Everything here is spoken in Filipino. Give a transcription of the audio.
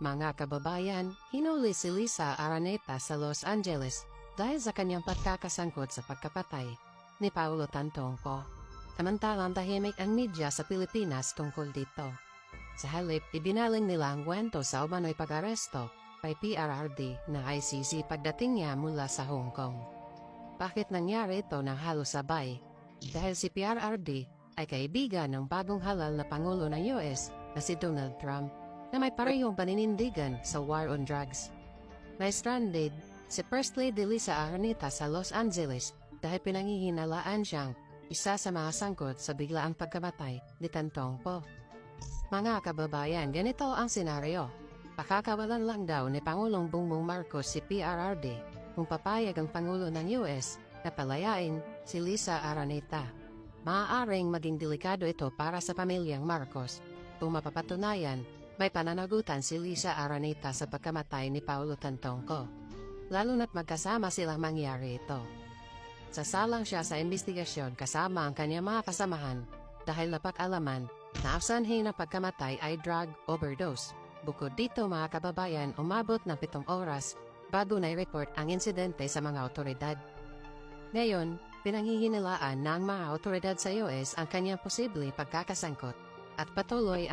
Mga kababayan, hinuli si Lisa Araneta sa Los Angeles dahil sa kanyang pagkakasangkot sa pagkapatay ni Paulo Tantongco. Samantalang tahimik ang media sa Pilipinas tungkol dito. Sa halip, ibinaling nila ang kwento sa umano'y pag-aresto kay PRRD na ICC pagdating niya mula sa Hong Kong. Bakit nangyari ito ng halos sabay? Dahil si PRRD ay kaibigan ng bagong halal na Pangulo ng US na si Donald Trump, na may parehong paninindigan sa war on drugs. Na-stranded si First Lady Lisa Araneta sa Los Angeles dahil pinangihinalaan siyang isa sa mga sangkot sa biglaang pagkamatay ni Tantongco. Mga kababayan, ganito ang senaryo. Pakakawalan lang daw ni Pangulong Bongbong Marcos si PRRD kung papayag ang Pangulo ng US na palayain si Lisa Araneta. Maaaring maging delikado ito para sa pamilyang Marcos kung mapapatunayan may pananagutan si Lisa Araneta sa pagkamatay ni Paulo Tantongco, lalo na't magkasama silang mangyari ito. Sasalang siya sa investigasyon kasama ang kanyang mga kasamahan dahil napag-alaman na ang sanhi ng pagkamatay ay drug overdose. Bukod dito mga kababayan, umabot ng 7 oras bago na-report ang insidente sa mga otoridad. Ngayon, pinanghihinalaan ng mga otoridad sa US ang kanyang posibleng pagkakasangkot at patuloy ang